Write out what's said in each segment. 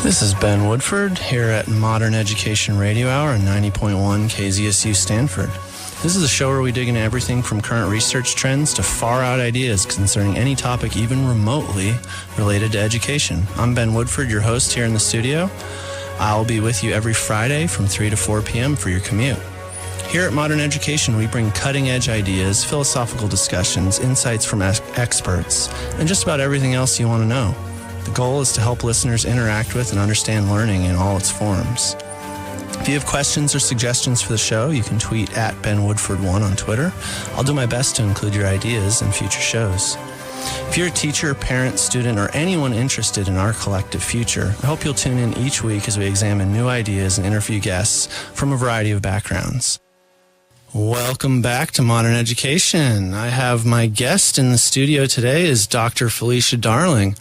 This is Ben Woodford here at Modern Education Radio Hour on 90.1 KZSU Stanford. This is a show where we dig into everything from current research trends to far-out ideas concerning any topic even remotely related to education. I'm Ben Woodford, your host here in the studio. I'll be with you every Friday from 3 to 4 p.m. for your commute. Here at Modern Education, we bring cutting-edge ideas, philosophical discussions, insights from experts, and just about everything else you want to know. The goal is to help listeners interact with and understand learning in all its forms. If you have questions or suggestions for the show, you can tweet at BenWoodford1 on Twitter. I'll do my best to include your ideas in future shows. If you're a teacher, parent, student, or anyone interested in our collective future, I hope you'll tune in each week as we examine new ideas and interview guests from a variety of backgrounds. Welcome back to Modern Education. I have my guest in the studio today is Dr. Felicia Darling.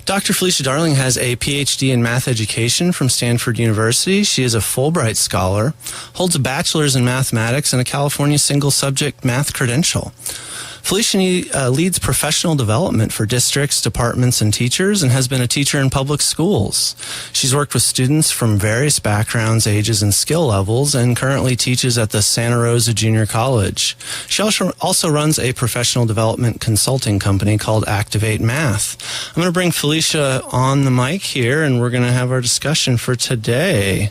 Dr. Felicia Darling has a PhD in math education from Stanford University. She is a Fulbright scholar, holds a bachelor's in mathematics and a California single-subject math credential. Felicia leads professional development for districts, departments, and teachers, and has been a teacher in public schools. She's worked with students from various backgrounds, ages, and skill levels, and currently teaches at the Santa Rosa Junior College. She also runs a professional development consulting company called Activate Math. I'm going to bring Felicia on the mic here, and we're going to have our discussion for today.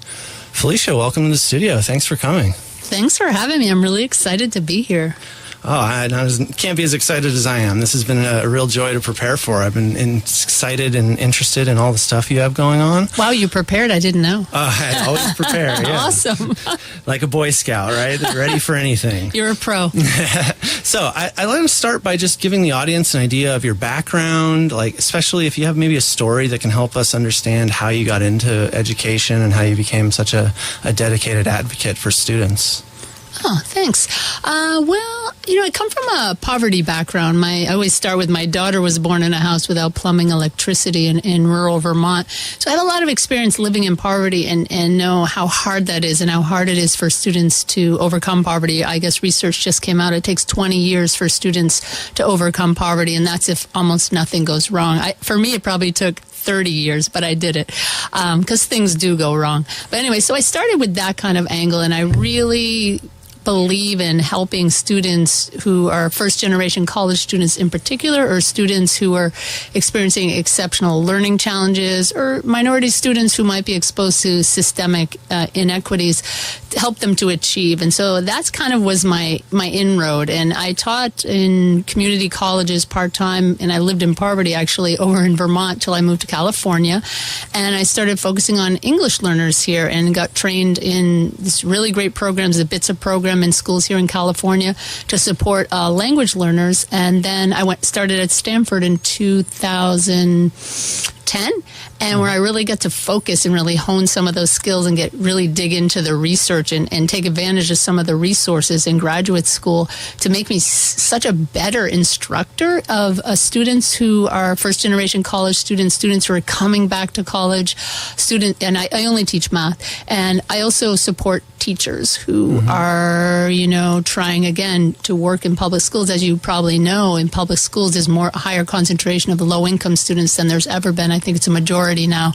Felicia, welcome to the studio. Thanks for coming. Thanks for having me. I'm really excited to be here. Oh, I can't be as excited as I am. This has been a real joy to prepare for. I've been excited and interested in all the stuff you have going on. Wow, you prepared? I didn't know. I always prepare, yeah. Awesome. Like a Boy Scout, right? Ready for anything. You're a pro. So I want to start by just giving the audience an idea of your background, like especially if you have maybe a story that can help us understand how you got into education and how you became such a dedicated advocate for students. Oh, thanks. Well, I come from a poverty background. I always start with my daughter was born in a house without plumbing, electricity in rural Vermont. So I have a lot of experience living in poverty and know how hard that is and how hard it is for students to overcome poverty. I guess research just came out. It takes 20 years for students to overcome poverty, and that's if almost nothing goes wrong. For me, it probably took 30 years, but I did it because things do go wrong. But anyway, so I started with that kind of angle, and I really believe in helping students who are first-generation college students in particular, or students who are experiencing exceptional learning challenges, or minority students who might be exposed to systemic inequities, to help them to achieve. And so that's kind of was my inroad. And I taught in community colleges part-time, and I lived in poverty actually over in Vermont till I moved to California. And I started focusing on English learners here and got trained in this really great programs, the BITSA program in schools here in California to support language learners. And then I started at Stanford in 2010, and where I really got to focus and really hone some of those skills and really dig into the research and take advantage of some of the resources in graduate school to make me such a better instructor of students who are first-generation college students who are coming back to college, and I only teach math. And I also support teachers who are, trying again to work in public schools. As you probably know, in public schools, there's a higher concentration of low-income students than there's ever been. I think it's a majority now.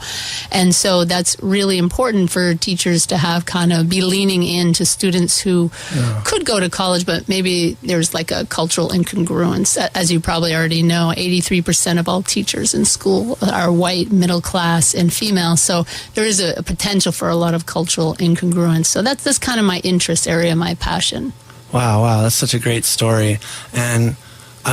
And so that's really important for teachers to have be leaning into students who could go to college, but maybe there's like a cultural incongruence. As you probably already know, 83% of all teachers in school are white, middle class, and female. So there is a potential for a lot of cultural incongruence. So that's kind of my interest area, my passion. Wow, that's such a great story. And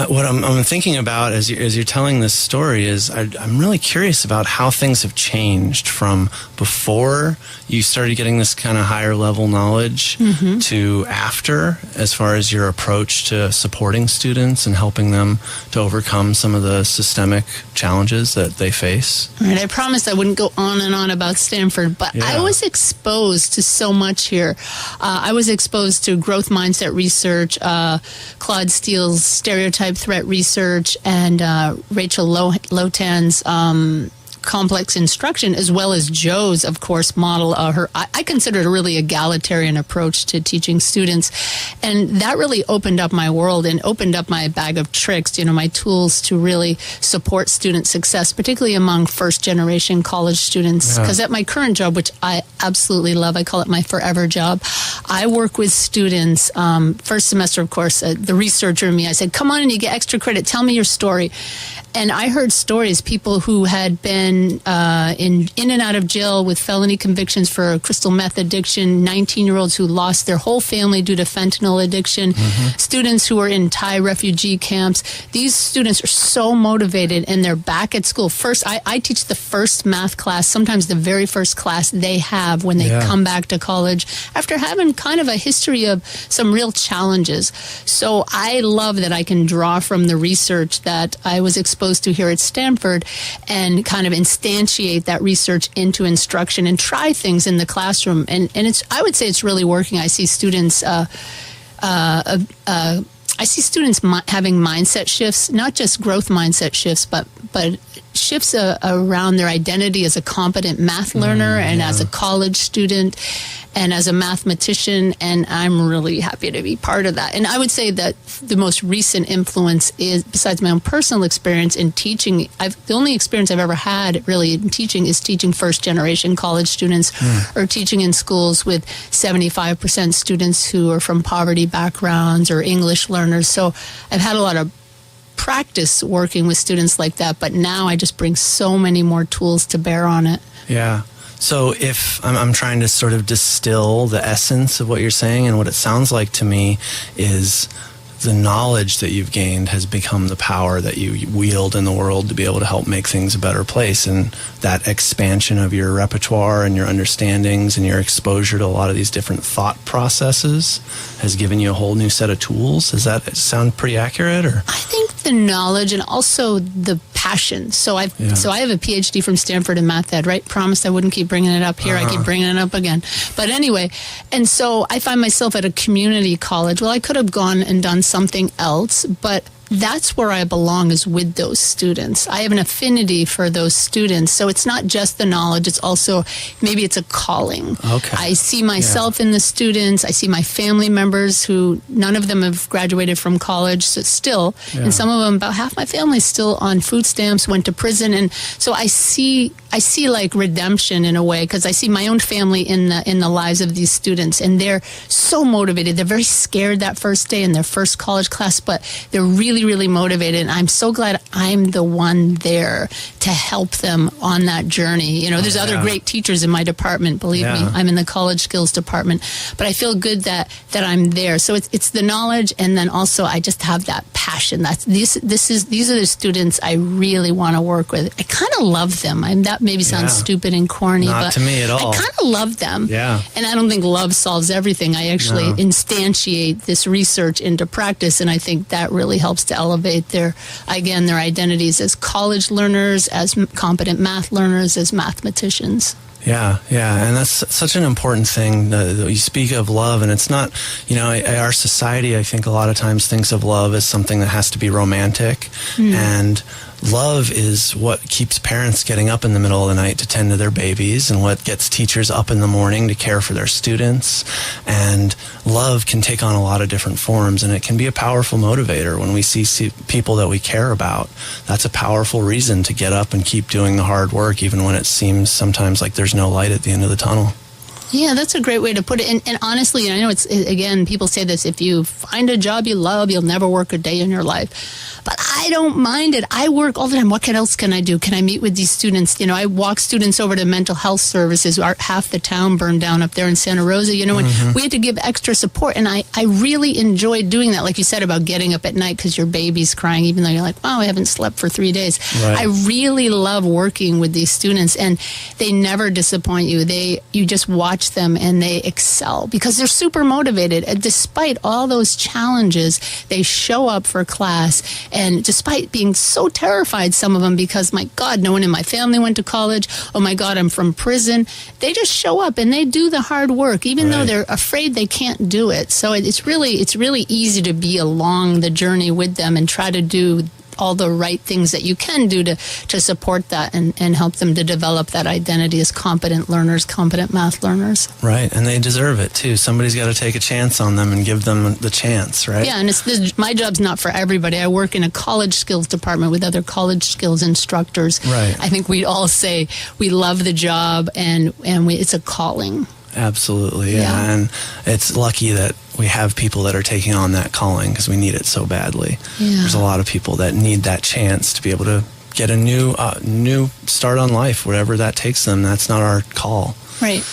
what I'm thinking about as you're telling this story is I'm really curious about how things have changed from before you started getting this kind of higher level knowledge to after, as far as your approach to supporting students and helping them to overcome some of the systemic challenges that they face. Right, I promised I wouldn't go on and on about Stanford, but I was exposed to so much here. I was exposed to growth mindset research, Claude Steele's stereotype threat research, and Rachel Lotan's complex instruction, as well as Joe's, of course, model. I consider it really egalitarian approach to teaching students. And that really opened up my world and opened up my bag of tricks, my tools to really support student success, particularly among first-generation college students. Because at my current job, which I absolutely love, I call it my forever job, I work with students. First semester, of course, the researcher in me, I said, come on and you get extra credit. Tell me your story. And I heard stories, people who had been in and out of jail with felony convictions for crystal meth addiction, 19-year-olds who lost their whole family due to fentanyl addiction, students who were in Thai refugee camps. These students are so motivated, and they're back at school. First, I teach the first math class, sometimes the very first class they have when they come back to college after having kind of a history of some real challenges. So I love that I can draw from the research that I was exposed to here at Stanford and kind of instantiate that research into instruction and try things in the classroom. And I would say it's really working. I see students having mindset shifts, not just growth mindset shifts, but shifts around their identity as a competent math learner and as a college student and as a mathematician, and I'm really happy to be part of that. And I would say that the most recent influence is, besides my own personal experience in teaching, the only experience I've ever had really in teaching is teaching first-generation college students or teaching in schools with 75% students who are from poverty backgrounds or English learners. So I've had a lot of practice working with students like that, but now I just bring so many more tools to bear on it. Yeah. So if I'm trying to sort of distill the essence of what you're saying, and what it sounds like to me is the knowledge that you've gained has become the power that you wield in the world to be able to help make things a better place. And that expansion of your repertoire and your understandings and your exposure to a lot of these different thought processes has given you a whole new set of tools. Does that sound pretty accurate? Or I think the knowledge and also the passion. So I have a PhD from Stanford in math ed, right? Promised I wouldn't keep bringing it up here. I keep bringing it up again. But anyway, and so I find myself at a community college. Well, I could have gone and done something else, but that's where I belong, is with those students. I have an affinity for those students. So it's not just the knowledge, it's also, maybe it's a calling. Okay. I see myself in the students. I see my family members who, none of them have graduated from college, so still, and some of them, about half my family is still on food stamps, went to prison. And so I see like redemption in a way, because I see my own family in the lives of these students, and they're so motivated. They're very scared that first day in their first college class, but they're really, really motivated. And I'm so glad I'm the one there to help them on that journey. There's other great teachers in my department. Believe me, I'm in the college skills department, but I feel good that I'm there. So it's the knowledge, and then also I just have that passion. These are the students I really want to work with. I kind of love them. That maybe sounds stupid and corny, Not but to me at all. I kind of love them. Yeah. And I don't think love solves everything. I actually instantiate this research into practice, and I think that really helps to elevate their identities as college learners, as competent math learners, as mathematicians. Yeah, and that's such an important thing. You speak of love, and it's not, our society, I think, a lot of times thinks of love as something that has to be romantic, and love is what keeps parents getting up in the middle of the night to tend to their babies, and what gets teachers up in the morning to care for their students. And love can take on a lot of different forms, and it can be a powerful motivator when we see people that we care about. That's a powerful reason to get up and keep doing the hard work, even when it seems sometimes like there's no light at the end of the tunnel. Yeah, that's a great way to put it. And honestly, I know again, people say this, if you find a job you love, you'll never work a day in your life. But I don't mind it. I work all the time. What else can I do? Can I meet with these students? I walk students over to mental health services. Half the town burned down up there in Santa Rosa, and we had to give extra support. And I really enjoyed doing that. Like you said about getting up at night because your baby's crying, even though you're like, wow, I haven't slept for 3 days. Right. I really love working with these students, and they never disappoint you. You just watch them and they excel because they're super motivated. And despite all those challenges, they show up for class. And despite being so terrified, some of them, because, my God, no one in my family went to college. Oh, my God, I'm from prison. They just show up and they do the hard work, even though they're afraid they can't do it. So it's really easy to be along the journey with them and try to do all the right things that you can do to support that and help them to develop that identity as competent learners, competent math learners. Right, and they deserve it too. Somebody's got to take a chance on them and give them the chance, right? Yeah, and my job's not for everybody. I work in a college skills department with other college skills instructors. Right. I think we'd all say we love the job and it's a calling. Absolutely, yeah. And it's lucky that we have people that are taking on that calling because we need it so badly. Yeah. There's a lot of people that need that chance to be able to get a new start on life, whatever that takes them. That's not our call. Right.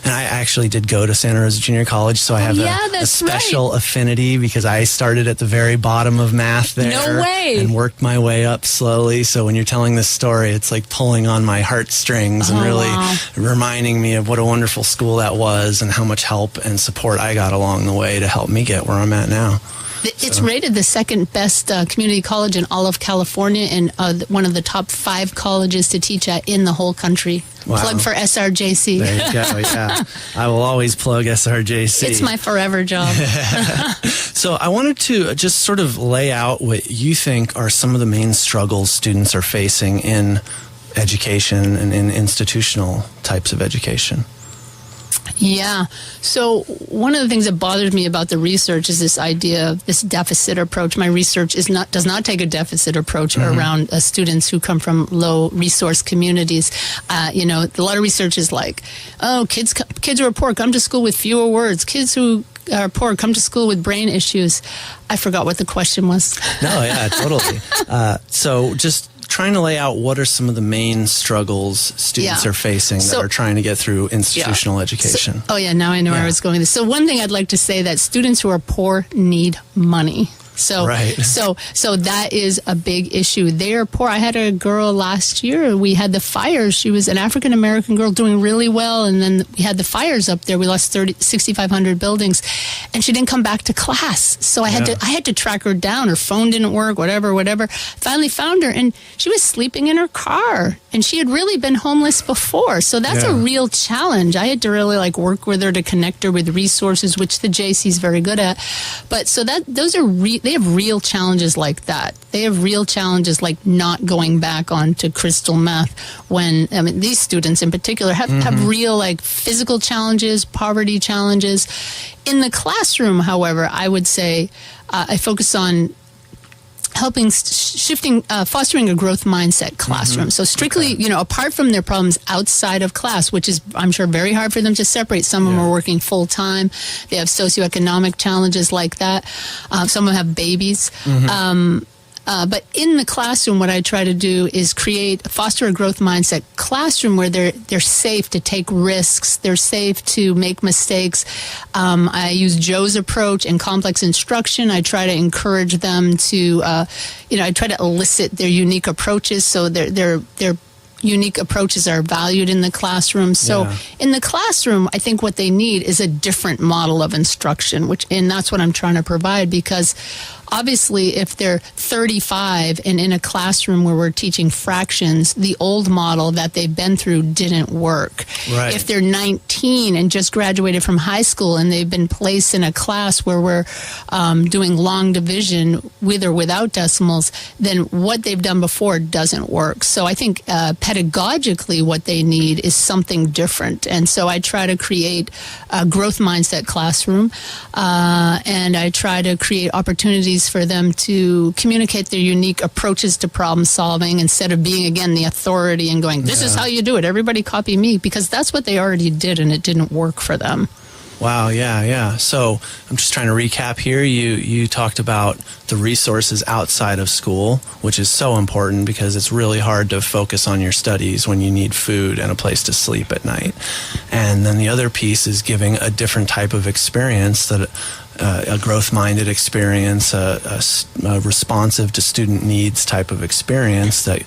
And I actually did go to Santa Rosa Junior College, so I have a special affinity because I started at the very bottom of math there. No way. And worked my way up slowly. So when you're telling this story, it's like pulling on my heartstrings and really reminding me of what a wonderful school that was and how much help and support I got along the way to help me get where I'm at now. It's rated the second best community college in all of California and one of the top 5 colleges to teach at in the whole country. Wow. Plug for SRJC. There you go, yeah. I will always plug SRJC. It's my forever job. So I wanted to just sort of lay out what you think are some of the main struggles students are facing in education and in institutional types of education. Yeah. So one of the things that bothers me about the research is this idea of this deficit approach. My research does not take a deficit approach around students who come from low resource communities. A lot of research is like, kids who are poor come to school with fewer words. Kids who are poor come to school with brain issues. I forgot what the question was. No, yeah, totally. So just trying to lay out what are some of the main struggles students are facing that are trying to get through institutional education. Now I know where I was going with this. So one thing I'd like to say that students who are poor need money. So that is a big issue. They are poor. I had a girl last year. We had the fires. She was an African American girl doing really well, and then we had the fires up there. We lost 6,500 buildings, and she didn't come back to class. So I had to track her down. Her phone didn't work. Whatever. Finally found her, and she was sleeping in her car, and she had really been homeless before. So that's a real challenge. I had to really work with her to connect her with resources, which the JC is very good at. But so those are they have real challenges like that. They have real challenges like not going back onto crystal meth when, these students in particular have real physical challenges, poverty challenges. In the classroom, however, I would say I focus on fostering a growth mindset classroom. So strictly, apart from their problems outside of class, which is, I'm sure, very hard for them to separate. Some of them are working full time. They have socioeconomic challenges like that. Some of them have babies. But in the classroom, what I try to do is foster a growth mindset classroom where they're safe to take risks. They're safe to make mistakes. I use Joe's approach in complex instruction. I try to encourage them to, I try to elicit their unique approaches so their unique approaches are valued in the classroom. So in the classroom, I think what they need is a different model of instruction, and that's what I'm trying to provide, because obviously if they're 35 and in a classroom where we're teaching fractions, the old model that they've been through didn't work. Right. If they're 19 and just graduated from high school and they've been placed in a class where we're doing long division with or without decimals, then what they've done before doesn't work. So I think pedagogically what they need is something different. And so I try to create a growth mindset classroom, and I try to create opportunities for them to communicate their unique approaches to problem solving instead of being, again, the authority and going, this is how you do it, everybody copy me, because that's what they already did and it didn't work for them. Wow, yeah. So I'm just trying to recap here. You talked about the resources outside of school, which is so important because it's really hard to focus on your studies when you need food and a place to sleep at night. And then the other piece is giving a different type of experience, that a growth-minded experience, a responsive to student needs type of experience that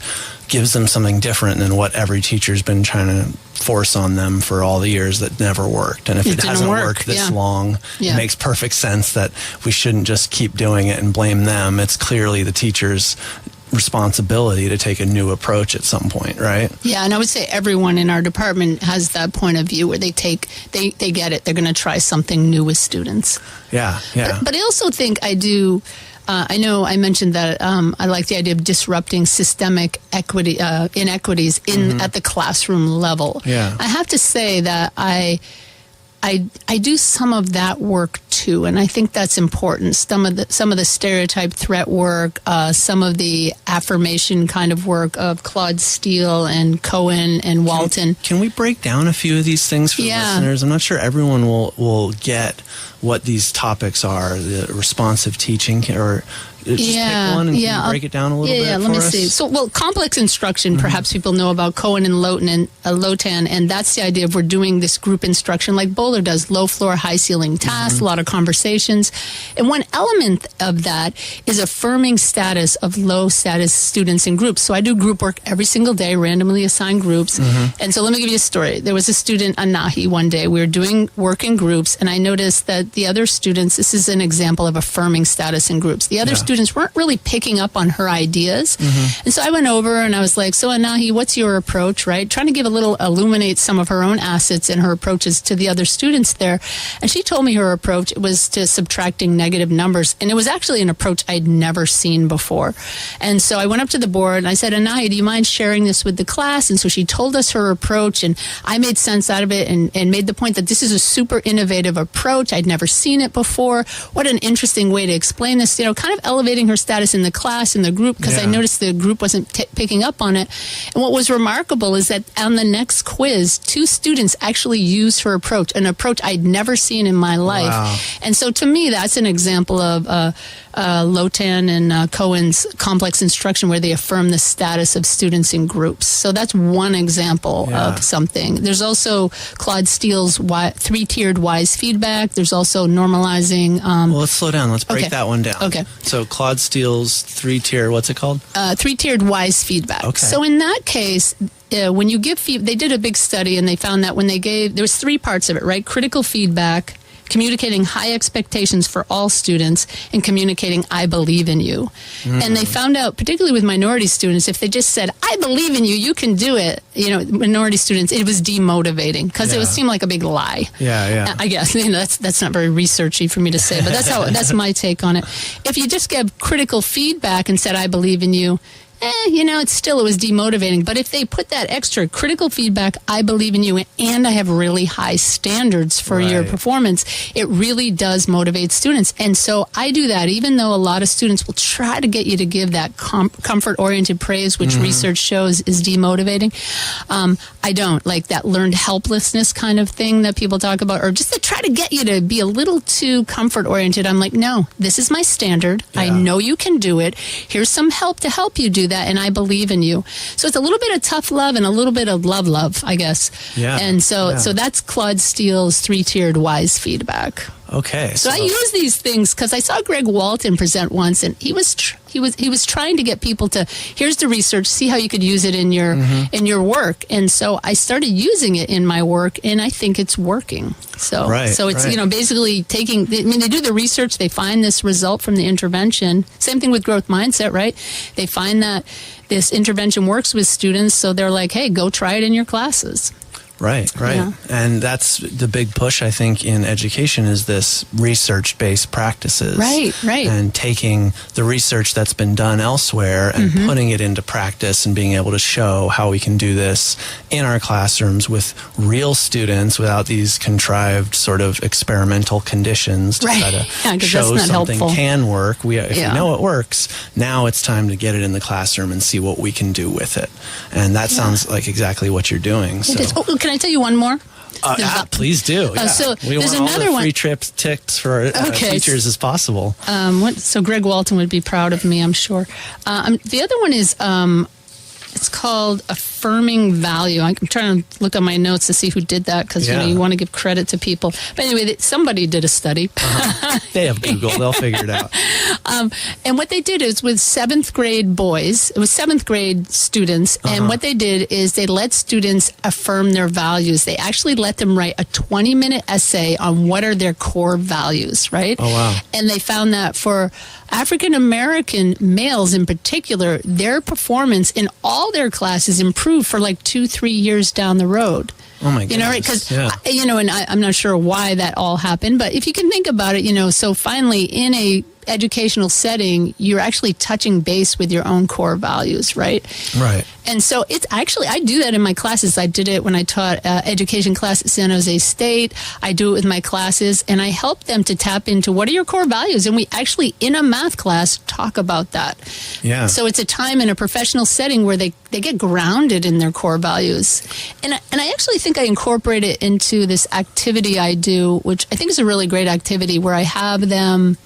gives them something different than what every teacher's been trying to force on them for all the years that never worked. And if it hasn't worked this long, it makes perfect sense that we shouldn't just keep doing it and blame them. It's clearly the teacher's responsibility to take a new approach at some point, right? Yeah, and I would say everyone in our department has that point of view where they get it. They're going to try something new with students. Yeah. But I also think I do I know I mentioned that I like the idea of disrupting systemic inequities at the classroom level. Yeah. I have to say that I do some of that work too, and I think that's important. Some of the stereotype threat work, some of the affirmation kind of work of Claude Steele and Cohen and Walton. Can we break down a few of these things for the listeners? I'm not sure everyone will get what these topics are. The responsive teaching, or just pick one and can you break it down a little bit for us? Let me see. So, complex instruction, perhaps people know about Cohen and Lotan, and that's the idea of we're doing this group instruction like Bowler does, low floor, high ceiling tasks, a lot of conversations. And one element of that is affirming status of low status students in groups. So I do group work every single day, randomly assigned groups. And so let me give you a story. There was a student, Anahi, one day. We were doing work in groups, and I noticed that the other students, this is an example of affirming status in groups. The other students weren't really picking up on her ideas. And so I went over and I was like, so Anahi, what's your approach, right? Trying to illuminate some of her own assets and her approaches to the other students there. And she told me her approach was to subtracting negative numbers. And it was actually an approach I'd never seen before. And so I went up to the board and I said, Anahi, do you mind sharing this with the class? And so she told us her approach, and I made sense out of it and made the point that this is a super innovative approach. I'd never seen it before. What an interesting way to explain this, kind of elevating her status in the class, in the group, because I noticed the group wasn't picking up on it. And what was remarkable is that on the next quiz, 2 students actually used her approach, an approach I'd never seen in my life. Wow. And so to me, that's an example of Lotan and Cohen's complex instruction, where they affirm the status of students in groups. So that's one example of something. There's also Claude Steele's 3-tiered wise feedback. There's also normalizing. Well, let's slow down. Let's break that one down. Okay. So Claude Steele's 3-tier, what's it called? 3-tiered wise feedback. Okay. So in that case, when you give they did a big study, and they found that when they there was 3 parts of it, right? Critical feedback, communicating high expectations for all students, and communicating I believe in you. And they found out, particularly with minority students, if they just said I believe in you, you can do it, minority students, it was demotivating, because it would seem like a big lie. I guess that's not very researchy for me to say, but that's my take on it. If you just give critical feedback and said I believe in you, it was demotivating. But if they put that extra critical feedback, I believe in you, and I have really high standards for your performance, it really does motivate students. And so I do that, even though a lot of students will try to get you to give that comfort-oriented praise, which research shows is demotivating. I don't like that learned helplessness kind of thing that people talk about, or just to try to get you to be a little too comfort-oriented. I'm like, no, this is my standard. I know you can do it. Here's some help to help you do that, and I believe in you. So it's a little bit of tough love and a little bit of love, I guess. And so that's Claude Steele's 3-tiered wise feedback. Okay. So I use these things because I saw Greg Walton present once, and he was trying to get people to, here's the research, see how you could use it in your work. And so I started using it in my work, and I think it's working. So it's basically they do the research, they find this result from the intervention. Same thing with growth mindset, right? They find that this intervention works with students, so they're like, hey, go try it in your classes. Right. Yeah. And that's the big push, I think, in education, is this research-based practices. Right. And taking the research that's been done elsewhere and putting it into practice, and being able to show how we can do this in our classrooms with real students without these contrived sort of experimental conditions to try to show something can work. If we know it works, now it's time to get it in the classroom and see what we can do with it. And that sounds like exactly what you're doing. Can I tell you one more? Please do. So we there's want another all the free tips for teachers as possible. So Greg Walton would be proud of me, I'm sure. The other one is it's called Affirming Value. I'm trying to look at my notes to see who did that, because you want to give credit to people. But anyway, somebody did a study. They have Google. They'll figure it out. And what they did is with 7th grade boys, it was 7th grade students, and what they did is they let students affirm their values. They actually let them write a 20-minute essay on what are their core values, right? Oh, wow. And they found that for African American males in particular, their performance in all their classes improved for like 2-3 years down the road. Oh my goodness. Right? Because, and I'm not sure why that all happened, but if you can think about it, so finally in a educational setting, you're actually touching base with your own core values, right? Right. And so it's actually, I do that in my classes. I did it when I taught education class at San Jose State. I do it with my classes, and I help them to tap into what are your core values. And we actually, in a math class, talk about that. Yeah. So it's a time in a professional setting where they get grounded in their core values. And I actually think I incorporate it into this activity I do, which I think is a really great activity, where I have them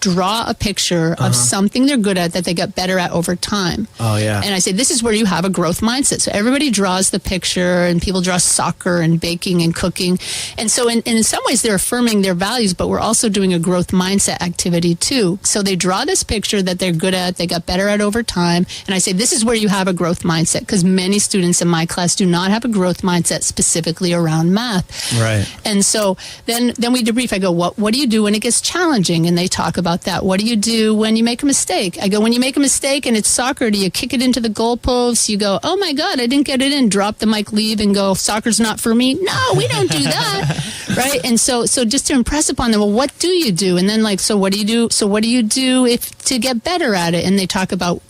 draw a picture of something they're good at that they get better at over time. Oh, yeah. And I say, this is where you have a growth mindset. So everybody draws the picture, and people draw soccer and baking and cooking. And so in some ways, they're affirming their values, but we're also doing a growth mindset activity too. So they draw this picture that they're good at, they got better at over time. And I say, this is where you have a growth mindset, because many students in my class do not have a growth mindset specifically around math. Right. And so then we debrief. I go, what do you do when it gets challenging? And they talk about that. What do you do when you make a mistake? I go, when you make a mistake and it's soccer, do you kick it into the goalposts? You go, oh my God, I didn't get it in. Drop the mic, leave, and go, soccer's not for me. No, we don't do that. Right? And so just to impress upon them, well, what do you do? And then like, so what do you do? So what do you do if to get better at it? And they talk about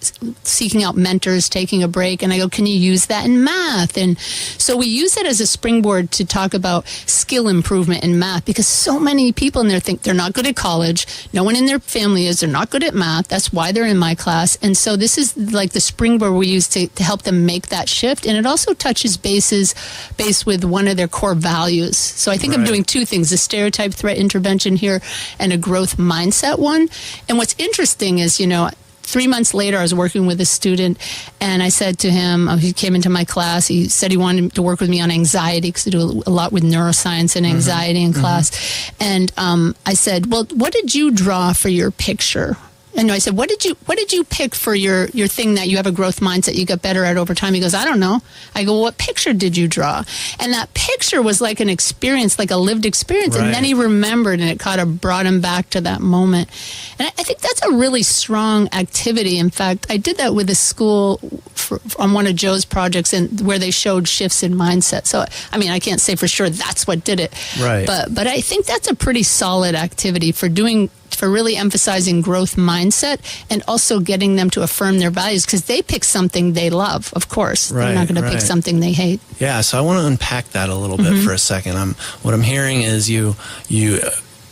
seeking out mentors, taking a break. And I go, can you use that in math? And so we use it as a springboard to talk about skill improvement in math, because so many people in there think they're not good at college. No one in their family is. They're not good at math. That's why they're in my class. And so this is like the springboard we use to help them make that shift. And it also touches base with one of their core values. So I think I'm doing two things, a stereotype threat intervention here and a growth mindset one. And what's interesting is, 3 months later, I was working with a student, and I said to him, he came into my class, he said he wanted to work with me on anxiety, because I do a lot with neuroscience and anxiety in class. And I said, well, what did you draw for your picture? And I said, what did you pick for your thing that you have a growth mindset you get better at over time? He goes, I don't know. I go, well, what picture did you draw? And that picture was like an experience, like a lived experience. Right. And then he remembered, and it kind of brought him back to that moment. And I think that's a really strong activity. In fact, I did that with a school on one of Joe's projects, and where they showed shifts in mindset. So, I mean, I can't say for sure that's what did it. Right. But I think that's a pretty solid activity for really emphasizing growth mindset, and also getting them to affirm their values, because they pick something they love, of course. Right, they're not going to pick something they hate. Yeah, so I want to unpack that a little bit for a second. What I'm hearing is you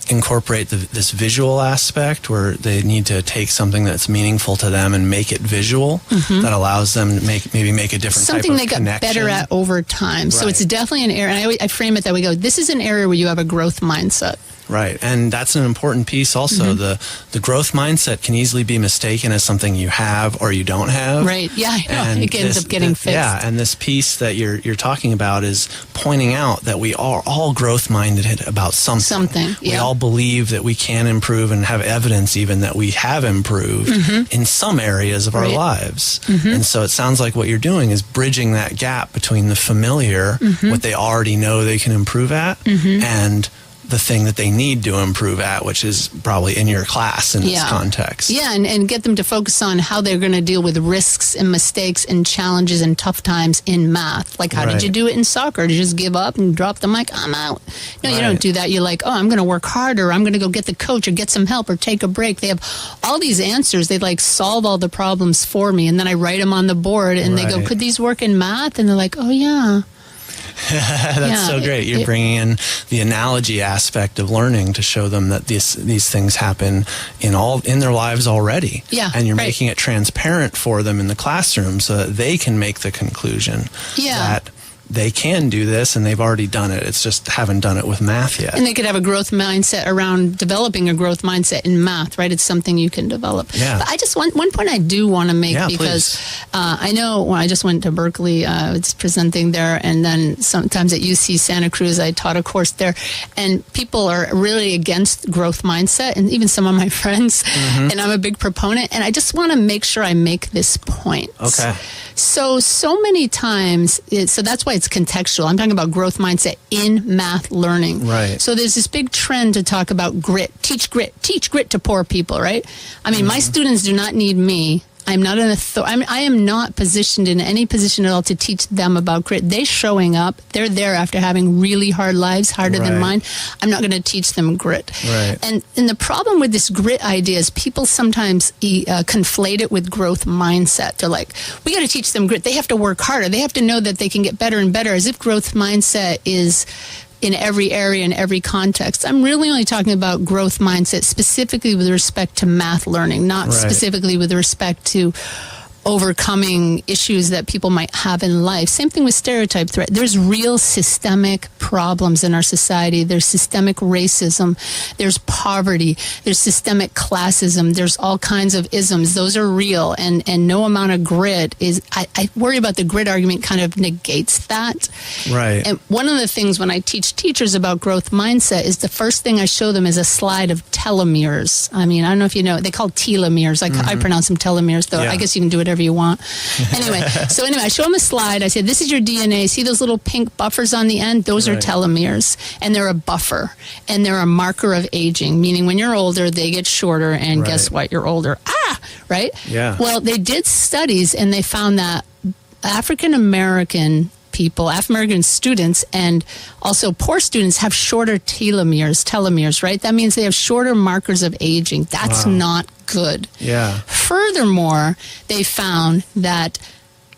incorporate this visual aspect, where they need to take something that's meaningful to them and make it visual, that allows them to maybe make a different something type of they got better at over time. So it's definitely an area, and I frame it that we go, this is an area where you have a growth mindset. Right, and that's an important piece also. The growth mindset can easily be mistaken as something you have or you don't have. Right, yeah, it ends up getting fixed. Yeah, and this piece that you're talking about is pointing out that we are all growth-minded about something. We all believe that we can improve, and have evidence even that we have improved in some areas of our lives. And so it sounds like what you're doing is bridging that gap between the familiar, what they already know they can improve at, and the thing that they need to improve at, which is probably in your class in this context. Yeah, and get them to focus on how they're going to deal with risks and mistakes and challenges and tough times in math. Like, how did you do it in soccer? Did you just give up and drop the mic? I'm out. No, you don't do that. You're like, oh, I'm going to work harder. I'm going to go get the coach or get some help or take a break. They have all these answers. They like solve all the problems for me. And then I write them on the board, and they go, could these work in math? And they're like, oh, yeah. That's so great. You're bringing in the analogy aspect of learning to show them that these things happen in their lives already. Yeah, and you're making it transparent for them in the classroom, so that they can make the conclusion that they can do this, and they've already done it. It's just haven't done it with math yet. And they could have a growth mindset around developing a growth mindset in math, right? It's something you can develop. Yeah. But I just one point I do want to make, because I know when I just went to Berkeley, it's presenting there, and then sometimes at UC Santa Cruz, I taught a course there, and people are really against growth mindset, and even some of my friends, and I'm a big proponent, and I just want to make sure I make this point. Okay. So many times, so that's why it's contextual. I'm talking about growth mindset in math learning. Right. So there's this big trend to talk about grit. Teach grit to poor people, right? I mean, my students do not need me. I'm not an authority. I am not positioned in any position at all to teach them about grit. They're showing up. They're there after having really hard lives, harder than mine. I'm not going to teach them grit. Right. And the problem with this grit idea is people sometimes conflate it with growth mindset. They're like, we got to teach them grit. They have to work harder. They have to know that they can get better and better, as if growth mindset is in every area, in every context. I'm really only talking about growth mindset specifically with respect to math learning, not specifically with respect to overcoming issues that people might have in life. Same thing with stereotype threat. There's real systemic problems in our society. There's systemic racism. There's poverty. There's systemic classism. There's all kinds of isms. Those are real. And no amount of grit is, I worry about the grit argument kind of negates that. Right. And one of the things when I teach teachers about growth mindset is the first thing I show them is a slide of telomeres. I mean, I don't know if you know, they call telomeres. I pronounce them telomeres, though. I guess you can do whatever you want. Anyway, I show them a slide. I say, this is your DNA. See those little pink buffers on the end? Those are telomeres, and they're a buffer, and they're a marker of aging, meaning when you're older, they get shorter, and guess what? You're older. Right? Yeah. Well, they did studies, and they found that African-American people, African-American students, and also poor students have shorter telomeres, right? That means they have shorter markers of aging. That's not good. Yeah. Furthermore, they found that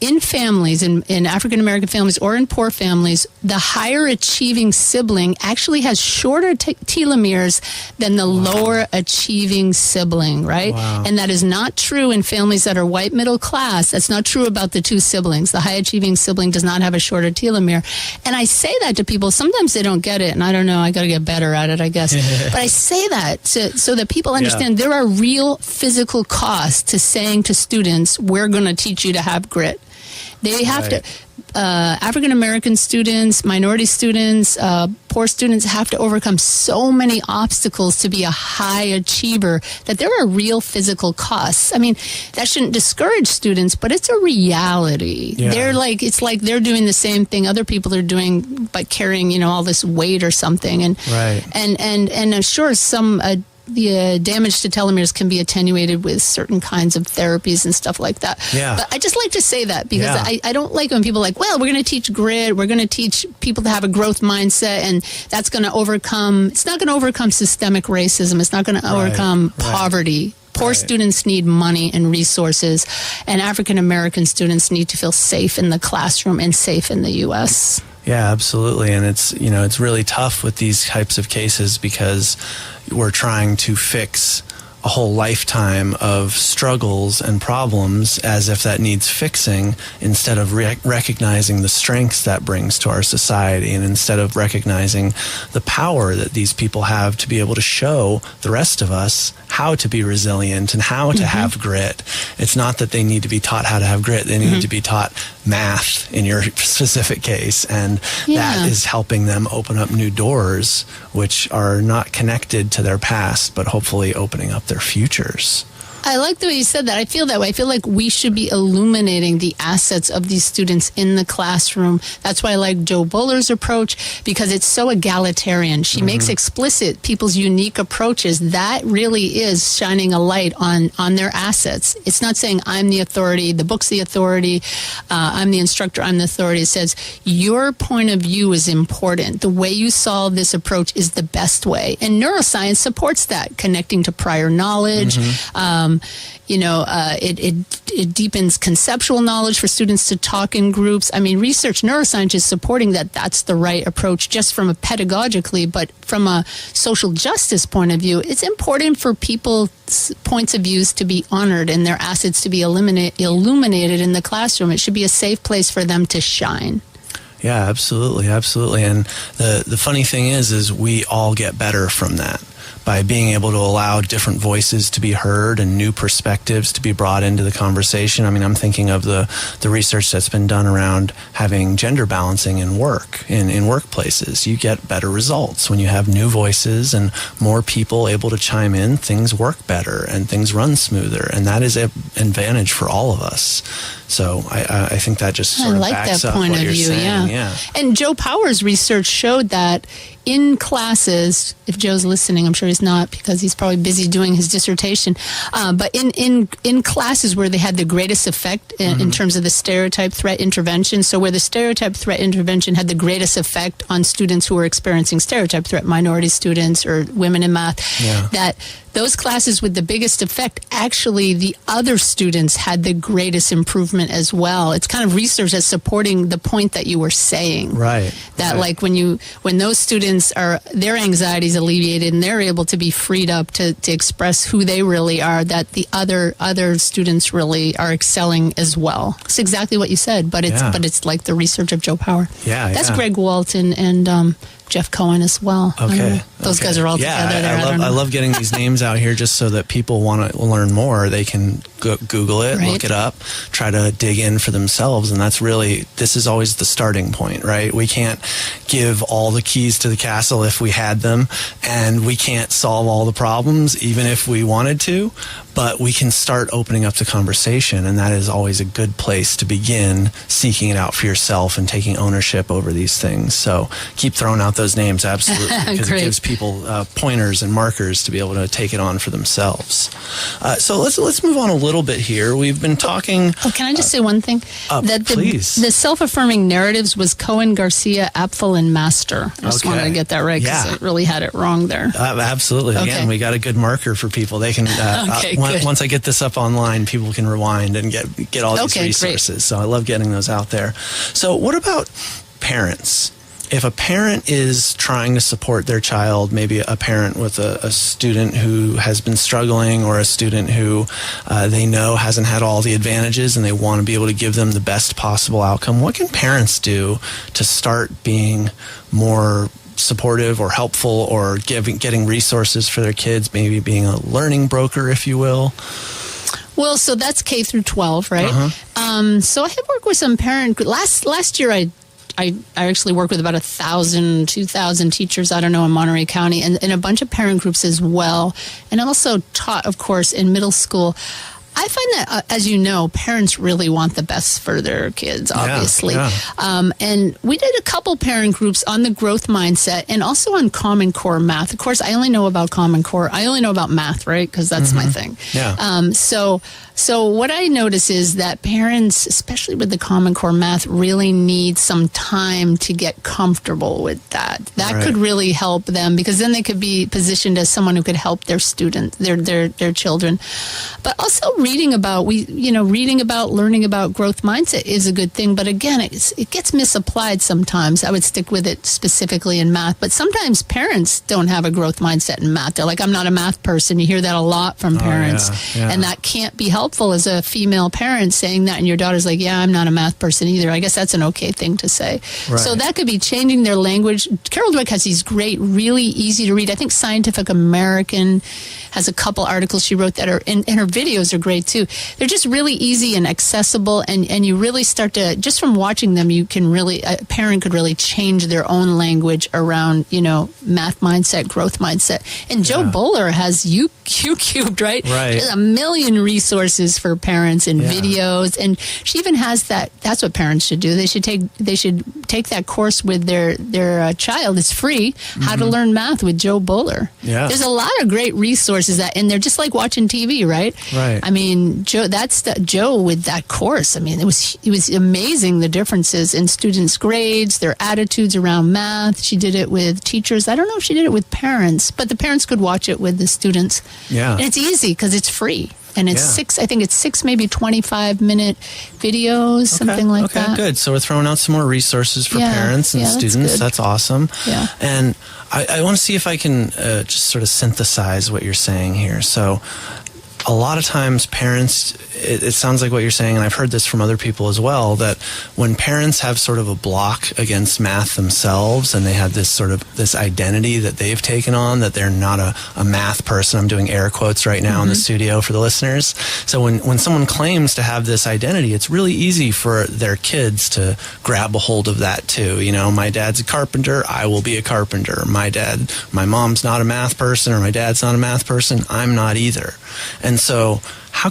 in families, in African-American families or in poor families, the higher achieving sibling actually has shorter telomeres than the lower achieving sibling, right? Wow. And that is not true in families that are white middle class. That's not true about the two siblings. The high achieving sibling does not have a shorter telomere. And I say that to people. Sometimes they don't get it, and I don't know. I got to get better at it, I guess. But I say that so that people understand there are real physical costs to saying to students, we're going to teach you to have grit. They have to, African-American students, minority students, poor students have to overcome so many obstacles to be a high achiever that there are real physical costs. I mean, that shouldn't discourage students, but it's a reality. Yeah. It's like they're doing the same thing other people are doing by carrying, all this weight or something. And, and sure, the damage to telomeres can be attenuated with certain kinds of therapies and stuff like that. Yeah. But I just like to say that because I don't like when people are like, well, we're going to teach grit, we're going to teach people to have a growth mindset, and that's going to overcome, it's not going to overcome systemic racism, it's not going to overcome poverty. Poor students need money and resources, and African American students need to feel safe in the classroom and safe in the U.S. Yeah, absolutely. And it's really tough with these types of cases because we're trying to fix a whole lifetime of struggles and problems as if that needs fixing, instead of recognizing the strengths that brings to our society, and instead of recognizing the power that these people have to be able to show the rest of us how to be resilient and how to have grit. It's not that they need to be taught how to have grit. They need to be taught math in your specific case, and that is helping them open up new doors, which are not connected to their past, but hopefully opening up their futures. I like the way you said that. I feel that way. I feel like we should be illuminating the assets of these students in the classroom. That's why I like Joe Buller's approach, because it's so egalitarian. She makes explicit people's unique approaches. That really is shining a light on their assets. It's not saying I'm the authority, the book's the authority, I'm the instructor, I'm the authority. It says your point of view is important. The way you solve this approach is the best way. And neuroscience supports that, connecting to prior knowledge. It deepens conceptual knowledge for students to talk in groups. I mean, neuroscience is supporting that that's the right approach just from a pedagogically, but from a social justice point of view, it's important for people's points of views to be honored and their assets to be illuminated in the classroom. It should be a safe place for them to shine. Yeah, absolutely. Absolutely. And the funny thing is we all get better from that, by being able to allow different voices to be heard and new perspectives to be brought into the conversation. I mean, I'm thinking of the research that's been done around having gender balancing in work, in workplaces. You get better results when you have new voices and more people able to chime in. Things work better and things run smoother, and that is an advantage for all of us. So I think that just sort of backs up what you're saying. Yeah. And Joe Power's research showed that in classes, if Joe's listening, I'm sure he's not, because he's probably busy doing his dissertation. But in classes where they had the greatest effect in terms of the stereotype threat intervention, so where the stereotype threat intervention had the greatest effect on students who were experiencing stereotype threat, minority students or women in math, that those classes with the biggest effect, actually the other students had the greatest improvement as well. It's kind of research that's supporting the point that you were saying. Right. That like when those students are, their anxiety is alleviated and they're able to be freed up to express who they really are, that the other students really are excelling as well. It's exactly what you said, but it's like the research of Joe Power. Yeah. That's Greg Walton and Jeff Cohen as well. Okay. Those guys are all together there. I love getting these names out here just so that people want to learn more. They can Google it, look it up, try to dig in for themselves. And this is always the starting point, right? We can't give all the keys to the castle if we had them, and we can't solve all the problems even if we wanted to, but we can start opening up the conversation, and that is always a good place to begin seeking it out for yourself and taking ownership over these things. So keep throwing out those names, absolutely, because it gives people pointers and markers to be able to take it on for themselves. So let's move on a little bit here. We've been talking... can I just say one thing? Please. The self-affirming narratives was Cohen, Garcia, Apfel, and Master. I just wanted to get that right, because I really had it wrong there. Absolutely. Again, we got a good marker for people. They can... once I get this up online, people can rewind and get all these resources. Great. So I love getting those out there. So what about parents? If a parent is trying to support their child, maybe a parent with a student who has been struggling, or a student who they know hasn't had all the advantages, and they want to be able to give them the best possible outcome, what can parents do to start being more supportive or helpful, or getting resources for their kids, maybe being a learning broker, if you will? Well, so that's K through 12, right? So I had worked with some last year I actually worked with about 1,000, 2,000 teachers, I don't know, in Monterey County, and a bunch of parent groups as well. And I also taught, of course, in middle school. I find that, as you know, parents really want the best for their kids, obviously. And we did a couple parent groups on the growth mindset and also on Common Core math. Of course, I only know about Common Core. I only know about math, right? Because that's my thing. So what I notice is that parents, especially with the Common Core math, really need some time to get comfortable with that. That could really help them, because then they could be positioned as someone who could help their students, their children. But also learning about growth mindset is a good thing. But again, it gets misapplied sometimes. I would stick with it specifically in math. But sometimes parents don't have a growth mindset in math. They're like, I'm not a math person. You hear that a lot from parents. And that can't be helpful as a female parent, saying that, and your daughter's like, yeah, I'm not a math person either. I guess that's an okay thing to say. So that could be changing their language. Carol Dweck has these great, really easy to read. I think Scientific American has a couple articles she wrote that are, and her videos are great too. They're just really easy and accessible, and you really start to, just from watching them, you can really, a parent could really change their own language around, math mindset, growth mindset. And Joe Bowler has U-Cubed, right? There's a million resources for parents and videos, and she even has that's what parents should do. They should take that course with their child. It's free. How to Learn Math with Joe Bowler. There's a lot of great resources and they're just like watching TV, right? I mean, Joe with that course. I mean, it was amazing, the differences in students' grades, their attitudes around math. She did it with teachers. I don't know if she did it with parents, but the parents could watch it with the students. And it's easy because it's free. And it's six, maybe 25-minute videos, something like that. Okay, good. So we're throwing out some more resources for parents and students. That's awesome. And I want to see if I can just sort of synthesize what you're saying here. So a lot of times parents, it sounds like what you're saying, and I've heard this from other people as well, that when parents have sort of a block against math themselves, and they have this identity that they've taken on, that they're not a math person. I'm doing air quotes right now in the studio for the listeners. So when someone claims to have this identity, it's really easy for their kids to grab a hold of that too. My dad's a carpenter, I will be a carpenter. My mom's not a math person, or my dad's not a math person, I'm not either. And so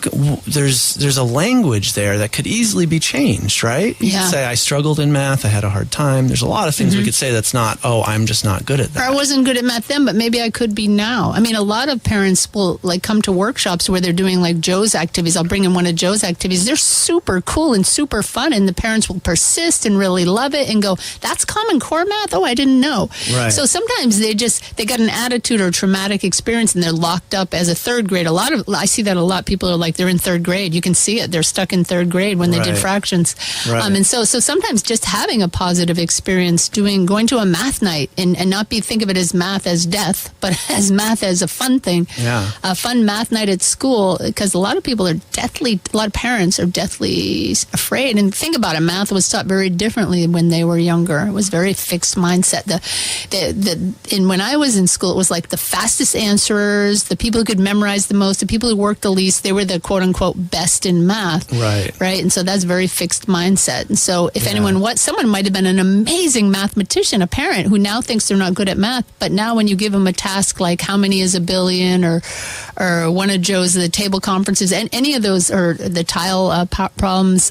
there's a language there that could easily be changed, right? You could say, I struggled in math, I had a hard time. There's a lot of things we could say that's not, I'm just not good at that. Or I wasn't good at math then, but maybe I could be now. I mean, a lot of parents will come to workshops where they're doing Joe's activities. I'll bring in one of Joe's activities. They're super cool and super fun, and the parents will persist and really love it and go, that's Common Core math? Oh, I didn't know. Right. So sometimes they got an attitude or a traumatic experience and they're locked up as a third grade. I see that a lot. People are they're in third grade. You can see it. They're stuck in third grade when they did fractions. Right. And so sometimes just having a positive experience going to a math night and not think of it as math as death, but as math as a fun thing. Yeah. A fun math night at school, because a lot of parents are deathly afraid. And think about it, math was taught very differently when they were younger. It was very fixed mindset. And when I was in school, it was the fastest answerers, the people who could memorize the most, the people who worked the least, they were the quote unquote best in math. Right. And so that's very fixed mindset. And so if someone might have been an amazing mathematician, a parent who now thinks they're not good at math, but now when you give them a task like how many is a billion or one of Joe's the table conferences and any of those or the tile problems,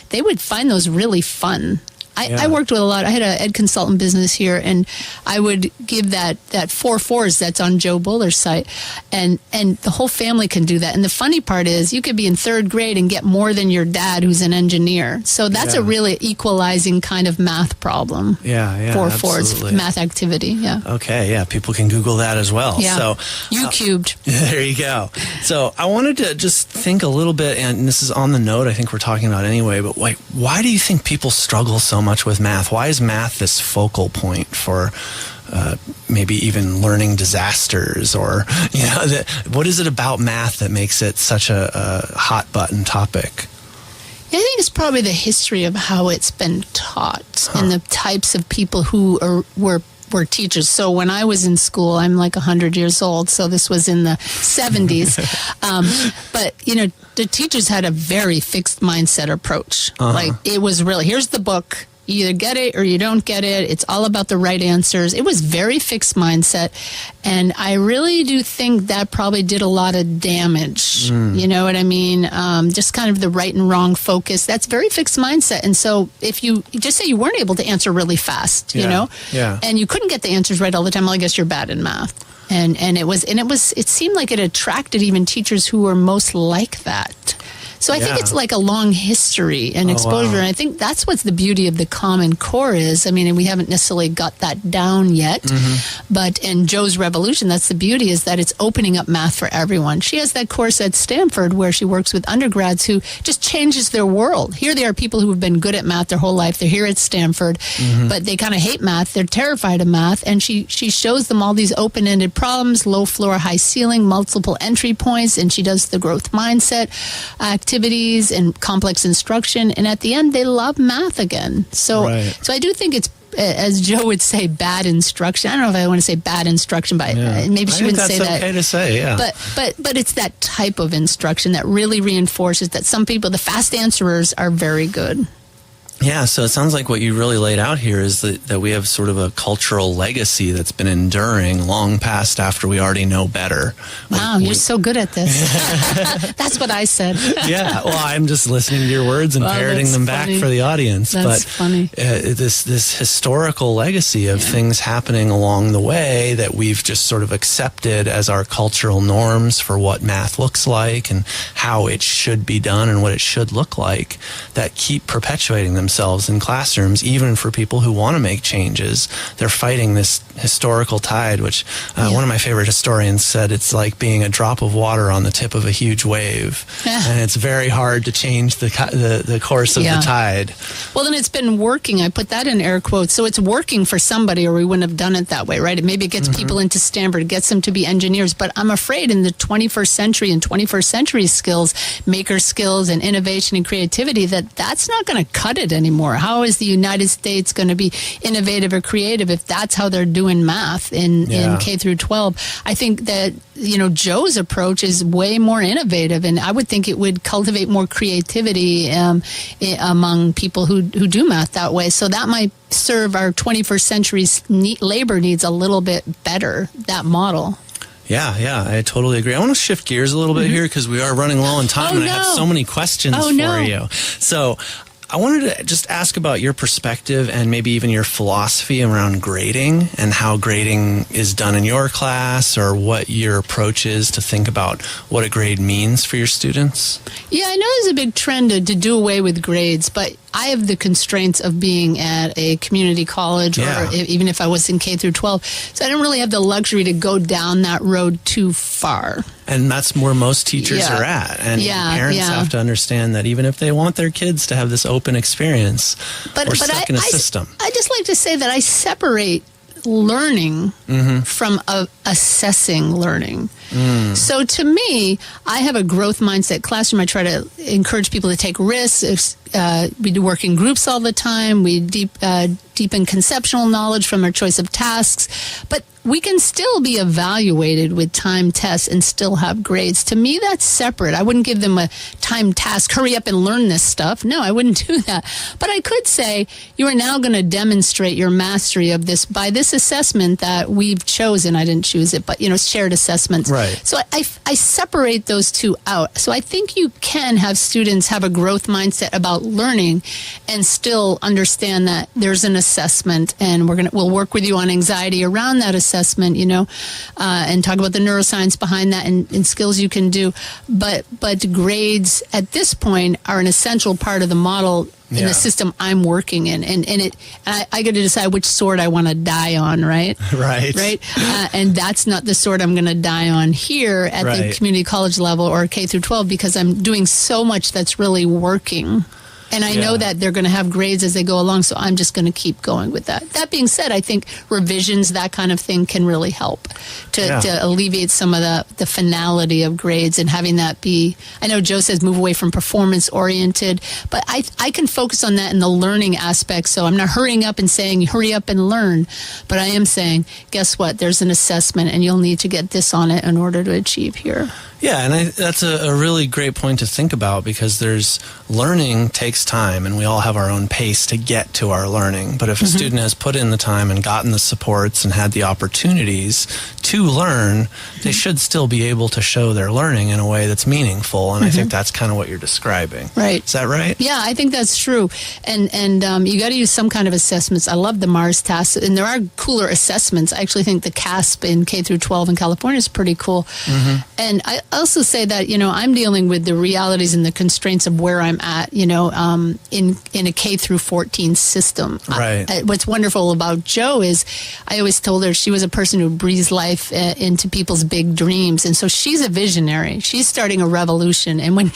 they would find those really fun. I worked with a lot. I had an ed consultant business here, and I would give that 4 4s that's on Joe Buller's site, and the whole family can do that. And the funny part is, you could be in third grade and get more than your dad, who's an engineer. So that's a really equalizing kind of math problem. 4 4s math activity. Yeah. Okay. Yeah. People can Google that as well. Yeah. So U cubed. There you go. So I wanted to just think a little bit, and this is on the note I think we're talking about anyway. But why do you think people struggle so much with math? Why is math this focal point for maybe even learning disasters, or what is it about math that makes it such a hot button topic? I think it's probably the history of how it's been taught and the types of people who were teachers. So when I was in school, I'm 100 years old, so this was in the 70s. But, the teachers had a very fixed mindset approach. It was really, here's the book. You either get it or you don't get it. It's all about the right answers. It was very fixed mindset. And I really do think that probably did a lot of damage. You know what I mean? Just kind of the right and wrong focus. That's very fixed mindset. And so if you just say you weren't able to answer really fast, and you couldn't get the answers right all the time, well, I guess you're bad in math. And it seemed like it attracted even teachers who were most like that. So I think it's a long history and exposure. And I think that's what's the beauty of the Common Core is. I mean, and we haven't necessarily got that down yet. But in Joe's Revolution, that's the beauty, is that it's opening up math for everyone. She has that course at Stanford where she works with undergrads who just changes their world. Here they are people who have been good at math their whole life. They're here at Stanford, but they kind of hate math. They're terrified of math. And she shows them all these open-ended problems, low floor, high ceiling, multiple entry points. And she does the growth mindset activities and complex instruction, and at the end they love math again. So I do think it's, as Joe would say, bad instruction. I don't know if I want to say bad instruction, but maybe she wouldn't say that. That's okay to say, yeah. But it's that type of instruction that really reinforces that some people, the fast answerers, are very good. Yeah, so it sounds like what you really laid out here is that we have sort of a cultural legacy that's been enduring long past after we already know better. Wow, you're so good at this. That's what I said. Yeah, well, I'm just listening to your words and parroting them back for the audience. That's funny. This historical legacy of things happening along the way that we've just sort of accepted as our cultural norms for what math looks like and how it should be done and what it should look like, that keep perpetuating themselves in classrooms, even for people who want to make changes. They're fighting this historical tide, which one of my favorite historians said it's like being a drop of water on the tip of a huge wave. And it's very hard to change the course of the tide. Well, then it's been working. I put that in air quotes. So it's working for somebody, or we wouldn't have done it that way, right? Maybe it gets people into Stanford, gets them to be engineers. But I'm afraid in the 21st century and 21st century skills, maker skills and innovation and creativity, that's not going to cut it anymore. How is the United States going to be innovative or creative if that's how they're doing math in K through 12? I think that, Joe's approach is way more innovative, and I would think it would cultivate more creativity among people who do math that way. So that might serve our 21st century's labor needs a little bit better, that model. Yeah, I totally agree. I want to shift gears a little bit here because we are running low on time, and I have so many questions for you. So I wanted to just ask about your perspective and maybe even your philosophy around grading and how grading is done in your class, or what your approach is to think about what a grade means for your students. Yeah, I know there's a big trend to do away with grades, but I have the constraints of being at a community college, or even if I was in K through 12. So I don't really have the luxury to go down that road too far. And that's where most teachers are at. And parents have to understand that even if they want their kids to have this open experience, we're stuck in a system. I just like to say that I separate learning from assessing learning. So to me, I have a growth mindset classroom. I try to encourage people to take risks. We do work in groups all the time. We deepen conceptual knowledge from our choice of tasks. But we can still be evaluated with time tests and still have grades. To me, that's separate. I wouldn't give them a time task, hurry up and learn this stuff. No, I wouldn't do that. But I could say, you are now going to demonstrate your mastery of this by this assessment that we've chosen. I didn't choose it, but, shared assessments. Right. So I separate those two out. So I think you can have students have a growth mindset about learning and still understand that there's an assessment, and we'll work with you on anxiety around that assessment, and talk about the neuroscience behind that and skills you can do. But grades at this point are an essential part of the model in the system I'm working in, and I got to decide which sword I want to die on, right? Right. And that's not the sword I'm going to die on here at the community college level or K through 12, because I'm doing so much that's really working. And I know that they're going to have grades as they go along, so I'm just going to keep going with that. That being said, I think revisions, that kind of thing, can really help to alleviate some of the finality of grades and having that be, I know Joe says move away from performance-oriented, but I can focus on that in the learning aspect, so I'm not hurrying up and saying, hurry up and learn, but I am saying, guess what, there's an assessment, and you'll need to get this on it in order to achieve here. Yeah, and that's a really great point to think about, because learning takes time, and we all have our own pace to get to our learning. But if a student has put in the time and gotten the supports and had the opportunities to learn, they should still be able to show their learning in a way that's meaningful. And I think that's kind of what you're describing. Right. Is that right? Yeah, I think that's true. And you got to use some kind of assessments. I love the Mars tasks, and there are cooler assessments. I actually think the CASP in K through 12 in California is pretty cool. And I also say that, I'm dealing with the realities and the constraints of where I'm at, in a K through 14 system. Right. What's wonderful about Jo is I always told her she was a person who breathes life into people's big dreams. And so she's a visionary. She's starting a revolution. And when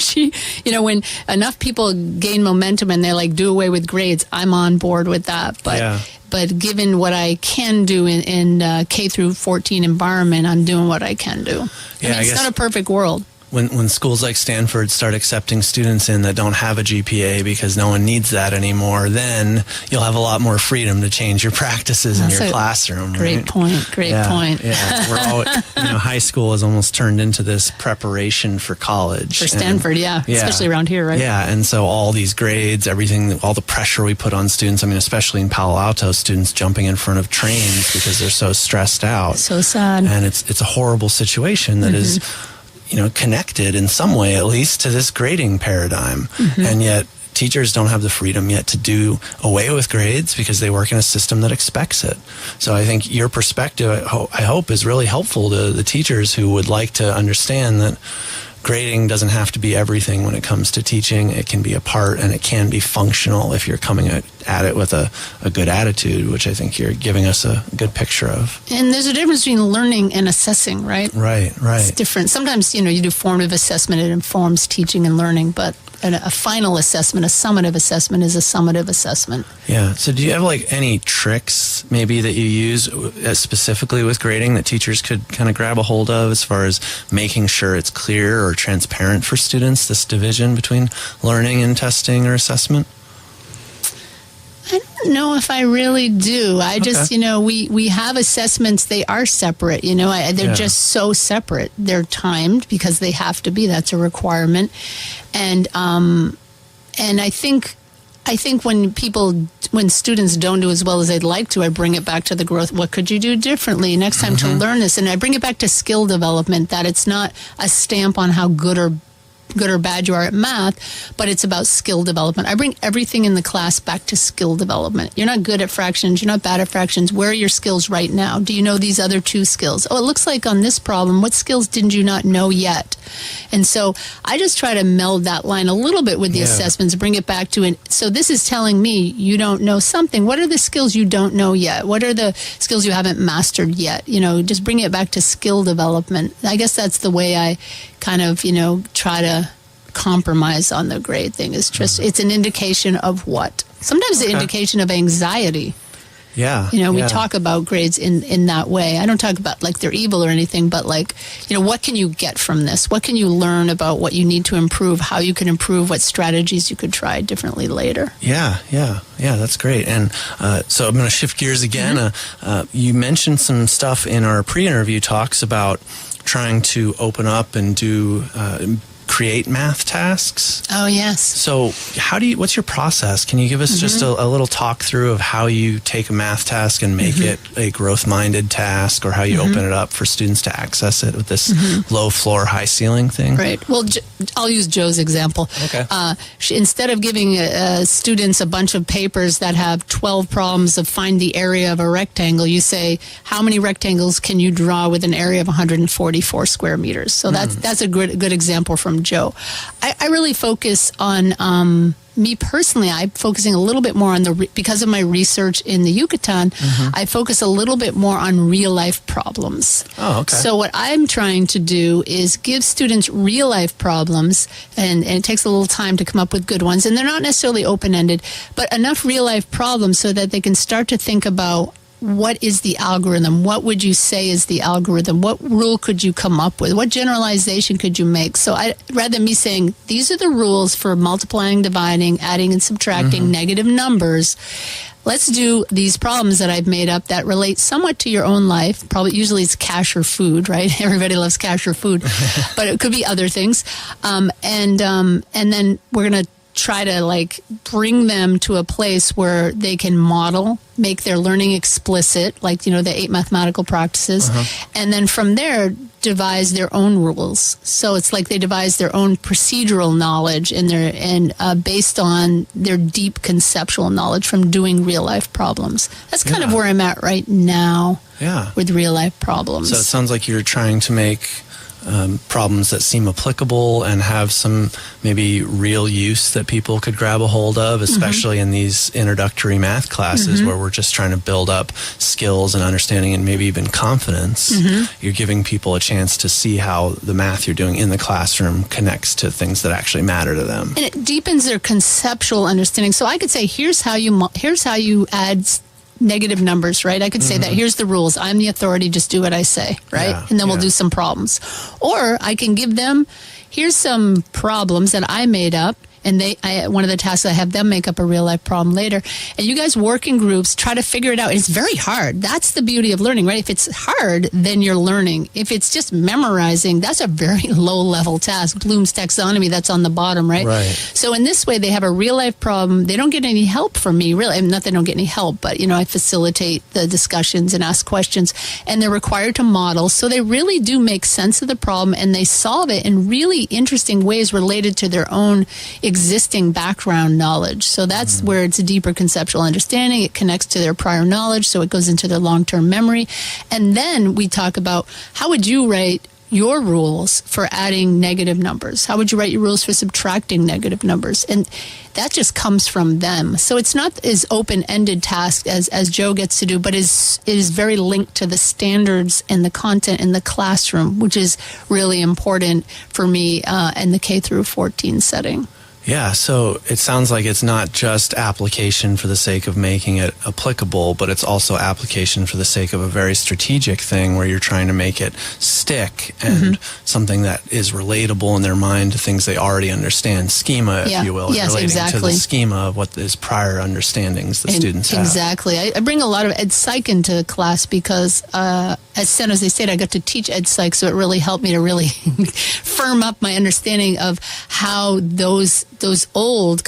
when enough people gain momentum and they do away with grades, I'm on board with that. But given what I can do in K through 14 environment, I'm doing what I can do. It's not a perfect world. When schools like Stanford start accepting students in that don't have a GPA because no one needs that anymore, then you'll have a lot more freedom to change your practices in your classroom. Great point. Great point. Yeah, we're all, high school has almost turned into this preparation for college. For Stanford, especially around here, right? Yeah, and so all these grades, everything, all the pressure we put on students, especially in Palo Alto, students jumping in front of trains because they're so stressed out. So sad. And it's a horrible situation that is connected in some way, at least, to this grading paradigm. And yet teachers don't have the freedom yet to do away with grades because they work in a system that expects it. So I think your perspective, I hope, is really helpful to the teachers who would like to understand that grading doesn't have to be everything when it comes to teaching. It can be a part, and it can be functional if you're coming at it with a good attitude, which I think you're giving us a good picture of. And there's a difference between learning and assessing, right? Right. It's different. Sometimes, you do formative assessment, it informs teaching and learning, but a final assessment, a summative assessment, is a summative assessment. Yeah. So do you have any tricks maybe that you use specifically with grading that teachers could kind of grab a hold of as far as making sure it's clear or transparent for students, this division between learning and testing or assessment? I don't know if I really do. I just, we have assessments. They are separate. They're just so separate. They're timed because they have to be. That's a requirement. And I think when people when students don't do as well as they'd like to, I bring it back to the growth. What could you do differently next time to learn this? And I bring it back to skill development, that it's not a stamp on how good or bad you are at math, but it's about skill development. I bring everything in the class back to skill development. You're not good at fractions. You're not bad at fractions. Where are your skills right now? Do you know these other two skills? Oh, it looks like on this problem, what skills didn't you not know yet? And so I just try to meld that line a little bit with the assessments, bring it back to it. So this is telling me you don't know something. What are the skills you don't know yet? What are the skills you haven't mastered yet? Just bring it back to skill development. I guess that's the way I kind of, try to compromise on the grade thing. Is just, it's an indication of what? Sometimes the indication of anxiety. Yeah. We talk about grades in that way. I don't talk about like they're evil or anything, but like, what can you get from this? What can you learn about what you need to improve, how you can improve, what strategies you could try differently later? Yeah, that's great. And so I'm going to shift gears again. You mentioned some stuff in our pre-interview talks about trying to open up and do create math tasks. Oh, yes. So what's your process? Can you give us just a little talk through of how you take a math task and make it a growth-minded task, or how you open it up for students to access it with this low floor, high ceiling thing? Right. Well, I'll use Joe's example. Okay. Instead of giving students a bunch of papers that have 12 problems of find the area of a rectangle, you say, how many rectangles can you draw with an area of 144 square meters? So that's a good example from Joe. I really focus on me personally. I'm focusing a little bit more on because of my research in the Yucatan. I focus a little bit more on real life problems. Oh, okay. So what I'm trying to do is give students real life problems, and it takes a little time to come up with good ones, and they're not necessarily open-ended, but enough real life problems so that they can start to think about, what is the algorithm? What would you say is the algorithm? What rule could you come up with? What generalization could you make? So rather than me saying, these are the rules for multiplying, dividing, adding, and subtracting negative numbers, let's do these problems that I've made up that relate somewhat to your own life. Probably, usually it's cash or food, right? Everybody loves cash or food, but it could be other things. And then we're going to try to bring them to a place where they can model, make their learning explicit, the 8 mathematical practices, and then from there devise their own rules. So it's like they devise their own procedural knowledge based on their deep conceptual knowledge from doing real life problems. That's kind of where I'm at right now with real life problems. So it sounds like you're trying to make problems that seem applicable and have some maybe real use that people could grab a hold of, especially in these introductory math classes where we're just trying to build up skills and understanding and maybe even confidence. You're giving people a chance to see how the math you're doing in the classroom connects to things that actually matter to them. And it deepens their conceptual understanding. So I could say, here's how you add negative numbers, right? I could say that here's the rules. I'm the authority. Just do what I say, right? And then we'll do some problems. Or I can give them, here's some problems that I made up. And one of the tasks, I have them make up a real life problem later. And you guys work in groups, try to figure it out. It's very hard. That's the beauty of learning, right? If it's hard, then you're learning. If it's just memorizing, that's a very low level task. Bloom's taxonomy, that's on the bottom, right? So in this way, they have a real life problem. They don't get any help from me, really. Not they don't get any help, but I facilitate the discussions and ask questions. And they're required to model. So they really do make sense of the problem, and they solve it in really interesting ways related to their own existing background knowledge. So that's where it's a deeper conceptual understanding. It connects to their prior knowledge, so it goes into their long-term memory. And then we talk about, how would you write your rules for adding negative numbers? How would you write your rules for subtracting negative numbers? And that just comes from them. So it's not as open-ended task as Joe gets to do, but it is very linked to the standards and the content in the classroom, which is really important for me in the K through 14 setting. Yeah, so it sounds like it's not just application for the sake of making it applicable, but it's also application for the sake of a very strategic thing where you're trying to make it stick and something that is relatable in their mind to things they already understand. Schema, if you will, relating to the schema of what is prior understandings the students have. Exactly. I bring a lot of ed psych into class because at San Jose State I got to teach ed psych, so it really helped me to really firm up my understanding of how those those old,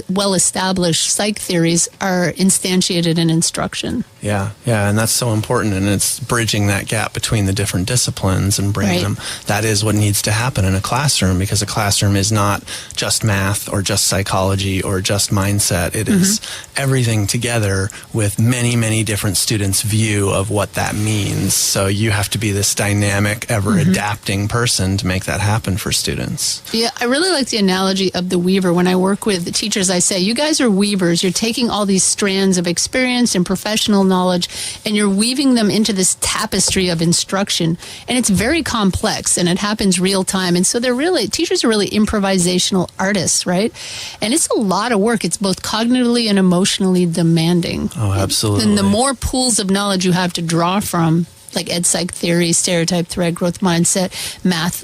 well-established psych theories are instantiated in instruction. Yeah, and that's so important, and it's bridging that gap between the different disciplines and bringing them. That is what needs to happen in a classroom, because a classroom is not just math or just psychology or just mindset. It is everything together with many, many different students' view of what that means. So you have to be this dynamic, ever-adapting person to make that happen for students. Yeah, I really like the analogy of the weaver. When I work with the teachers, I say, you guys are weavers. You're taking all these strands of experience and professional knowledge, and you're weaving them into this tapestry of instruction. And it's very complex, and it happens real time. And so teachers are really improvisational artists, right? And it's a lot of work. It's both cognitively and emotionally demanding. Oh, absolutely. And the more pools of knowledge you have to draw from, like ed psych theory, stereotype threat, growth mindset, math,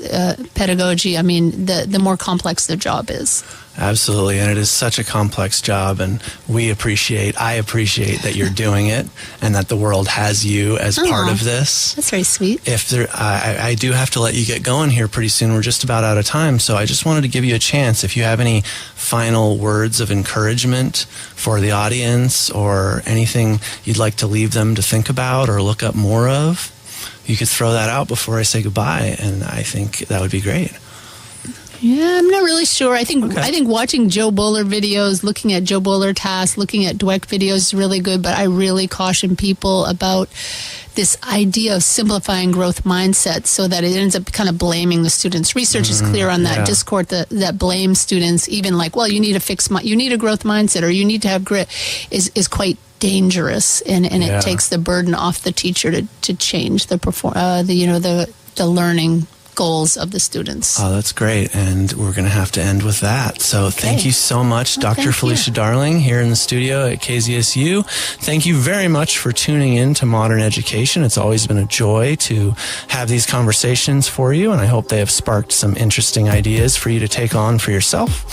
pedagogy, I mean, the more complex the job is. Absolutely, and it is such a complex job, and I appreciate that you're doing it, and that the world has you as part of this. That's very sweet. I do have to let you get going here pretty soon. We're just about out of time, so I just wanted to give you a chance. If you have any final words of encouragement for the audience, or anything you'd like to leave them to think about or look up more of, you could throw that out before I say goodbye, and I think that would be great. Yeah, I'm not really sure. I think watching Joe Bowler videos, looking at Joe Bowler tasks, looking at Dweck videos is really good, but I really caution people about this idea of simplifying growth mindset so that it ends up kind of blaming the students. Research is clear on that discourse that blames students, even like, well, you need a growth mindset, or you need to have grit, is quite dangerous, and it takes the burden off the teacher to change the learning goals of the students. Oh, that's great. And we're going to have to end with that. So thank you so much, Dr. Felicia Darling, here in the studio at KZSU. Thank you very much for tuning in to Modern Education. It's always been a joy to have these conversations for you, and I hope they have sparked some interesting ideas for you to take on for yourself.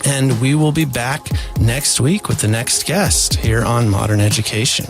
And we will be back next week with the next guest here on Modern Education.